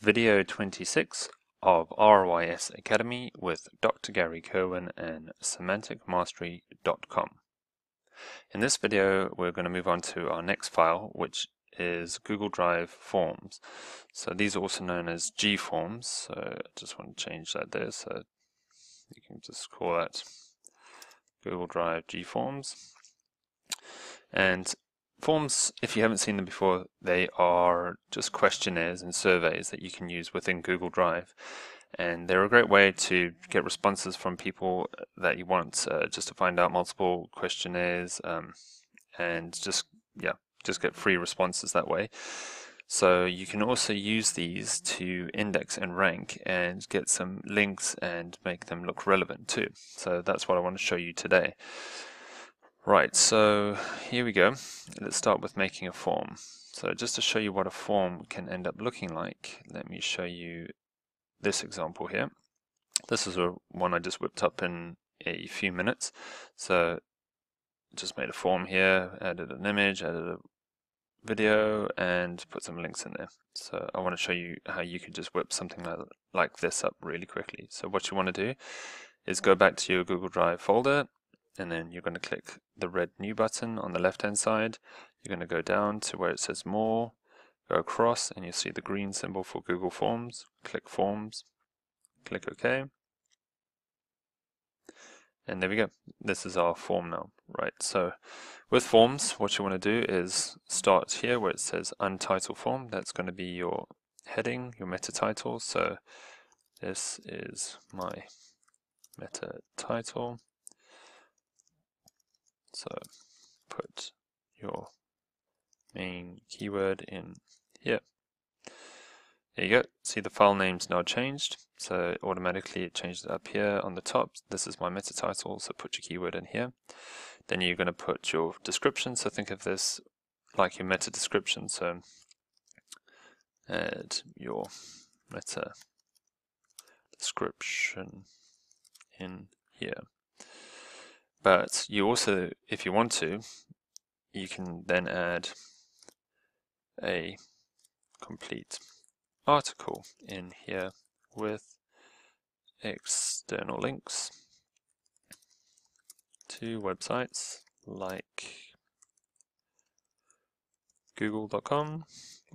Video 26 of ROIS Academy with Dr. Gary Kerwin and semanticmastery.com. In this video, we're going to move on to our next file, which is Google Drive Forms. So these are also known as GForms. So I just want to change that there. So you can just call that Google Drive GForms. And forms, if you haven't seen them before, they are just questionnaires and surveys that you can use within Google Drive. And they're a great way to get responses from people that you want, just to find out multiple questionnaires and just get free responses that way. So you can also use these to index and rank and get some links and make them look relevant too. So that's what I want to show you today. Right, so here we go. Let's start with making a form. So just to show you what a form can end up looking like, let me show you this example here. This is one I just whipped up in a few minutes. So just made a form here, added an image, added a video, and put some links in there. So I want to show you how you could just whip something like this up really quickly. So what you want to do is go back to your Google Drive folder, and then you're going to click the red new button on the left hand side. You're going to go down to where it says more, go across, and you'll see the green symbol for Google Forms. Click Forms, click OK, and there we go. This is our form now. Right, so with forms, what you want to do is start here where it says Untitled Form. That's going to be your heading, your meta title. So this is my meta title. So put your main keyword in here. There you go. See, the file name's now changed. So automatically it changed it up here on the top. This is my meta title, so put your keyword in here. Then you're going to put your description. So think of this like your meta description. So add your meta description in here. But you also, if you want to, you can then add a complete article in here with external links to websites like google.com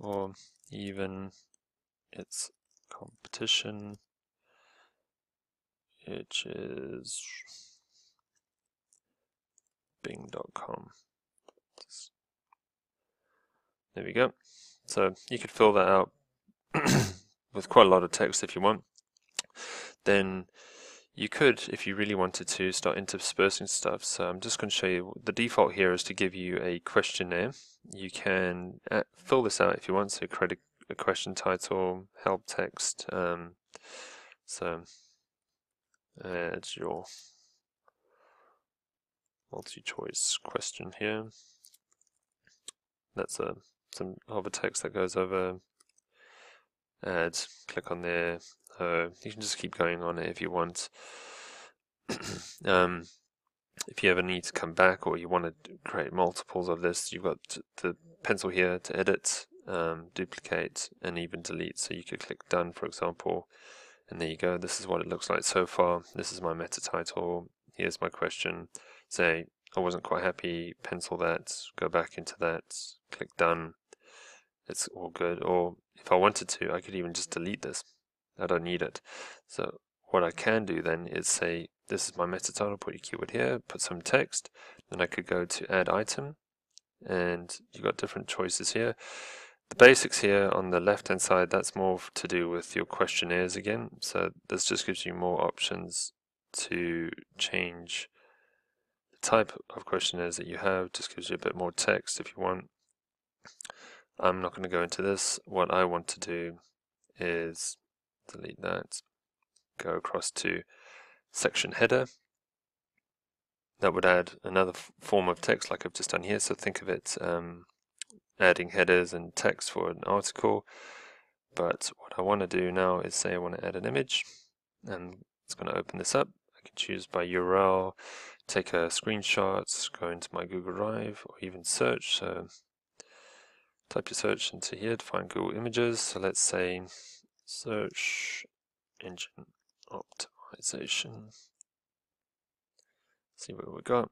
or even its competition, which is bing.com. There we go. So you could fill that out with quite a lot of text if you want. Then you could, if you really wanted to, start interspersing stuff. So I'm just going to show you, the default here is to give you a questionnaire. You can fill this out if you want, so create a question title, help text. So add your multi-choice question here. That's some of a text that goes over. Add, click on there. You can just keep going on it if you want. If you ever need to come back or you want to create multiples of this, you've got the pencil here to edit, duplicate, and even delete. So you could click done, for example, and there you go. This is what it looks like so far. This is my meta title. Here's my question. Say I wasn't quite happy, pencil that, go back into that, click done. It's all good. Or if I wanted to, I could even just delete this. I don't need it. So what I can do then is say, this is my meta title, put your keyword here, put some text, then I could go to add item, and you've got different choices here. The basics here on the left hand side, that's more to do with your questionnaires again. So this just gives you more options to change the type of questionnaires that you have, just gives you a bit more text if you want. I'm not going to go into this. What I want to do is delete that, go across to section header. That would add another form of text like I've just done here. So think of it adding headers and text for an article. But what I want to do now is say I want to add an image, and it's going to open this up. I can choose by URL, take a screenshot, go into my Google Drive, or even search. So type your search into here to find Google Images. So let's say search engine optimization. See what we got.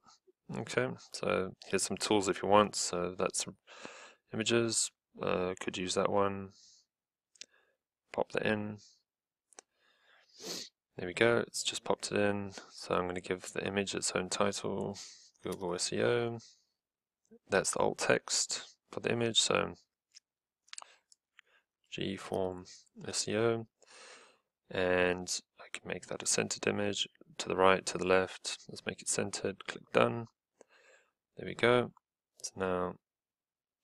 Okay, so here's some tools if you want. So that's images. Could use that one. Pop that in. There we go. It's just popped it in. So I'm going to give the image its own title. Google SEO. That's the alt text for the image. So GEForm SEO. And I can make that a centered image, to the right, to the left. Let's make it centered, click done. There we go. So now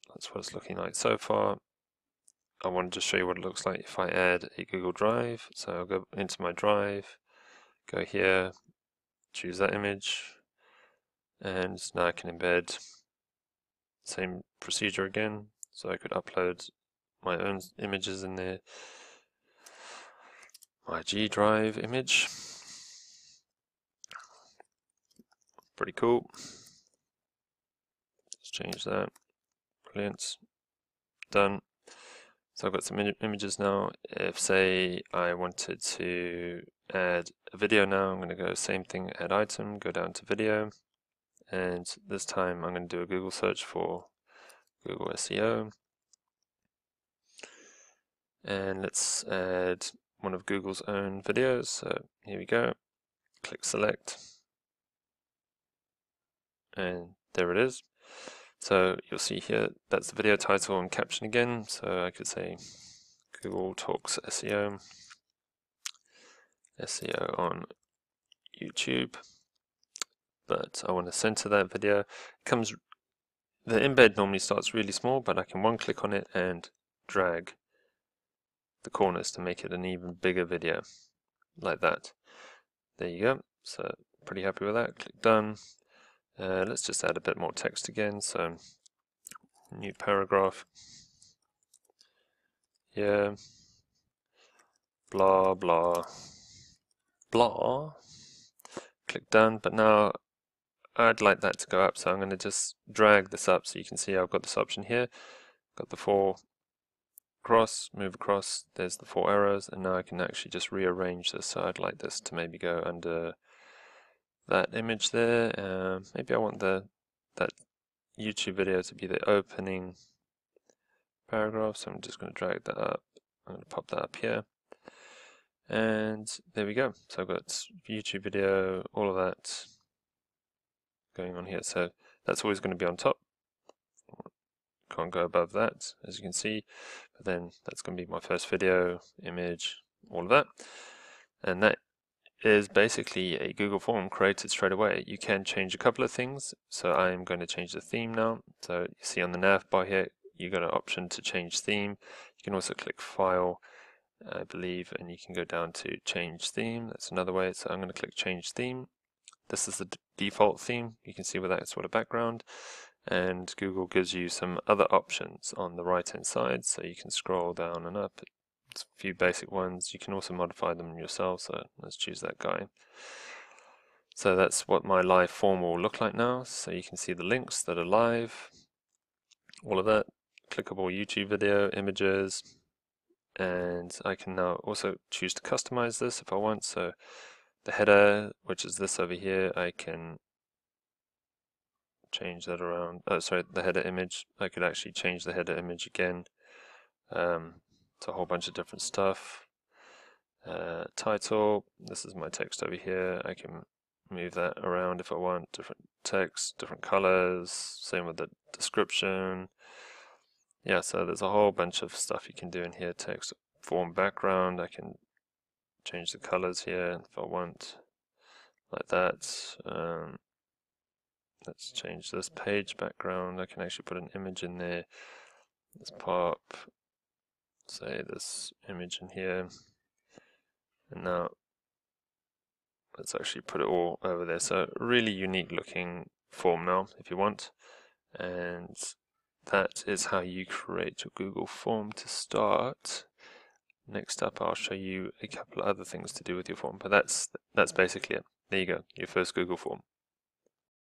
that's what it's looking like so far. I wanted to show you what it looks like if I add a Google Drive. So I'll go into my Drive, go here, choose that image, and now I can embed same procedure again. So I could upload my own images in there. My G Drive image. Pretty cool. Let's change that. Brilliant. Done. So I've got some images now. If, say, I wanted to add a video now, I'm going to go same thing, add item, go down to video, and this time I'm going to do a Google search for Google SEO. And let's add one of Google's own videos. So here we go. Click select. And there it is. So you'll see here, that's the video title and caption again. So I could say Google Talks SEO, SEO on YouTube. But I want to center that video. The embed normally starts really small, but I can one click on it and drag the corners to make it an even bigger video, like that. There you go. So pretty happy with that. Click done. Let's just add a bit more text again. So new paragraph. Yeah. Blah blah blah. Click done. But now I'd like that to go up, so I'm going to just drag this up so you can see I've got this option here. Got the 4 across, move across, there's the 4 arrows, and now I can actually just rearrange this. So I'd like this to maybe go under that image there. Maybe I want that YouTube video to be the opening paragraph, so I'm just going to drag that up. I'm going to pop that up here. And there we go. So I've got YouTube video, all of that going on here. So that's always going to be on top. Can't go above that, as you can see. But then that's going to be my first video, image, all of that. And that is basically a Google form created straight away. You can change a couple of things. So I'm going to change the theme now. So you see on the nav bar here, you got an option to change theme. You can also click File, I believe, and you can go down to Change Theme. That's another way. So I'm going to click Change Theme. This is the default theme. You can see with that sort of background. And Google gives you some other options on the right hand side, so you can scroll down and up. It's a few basic ones. You can also modify them yourself, so let's choose that guy. So that's what my live form will look like now. So you can see the links that are live, all of that, clickable YouTube video, images, and I can now also choose to customize this if I want. So the header, which is this over here, I can change that around. Oh, sorry, the header image. I could actually change the header image again. It's a whole bunch of different stuff. Title. This is my text over here. I can move that around if I want. Different text, different colors. Same with the description. Yeah, so there's a whole bunch of stuff you can do in here. Text, form, background. I can change the colors here if I want, like that. Let's change this page background. I can actually put an image in there. Let's pop, say, this image in here. And now let's actually put it all over there. So really unique looking form now, if you want. And that is how you create your Google form to start. Next up, I'll show you a couple of other things to do with your form, but that's basically it. There you go, your first Google form.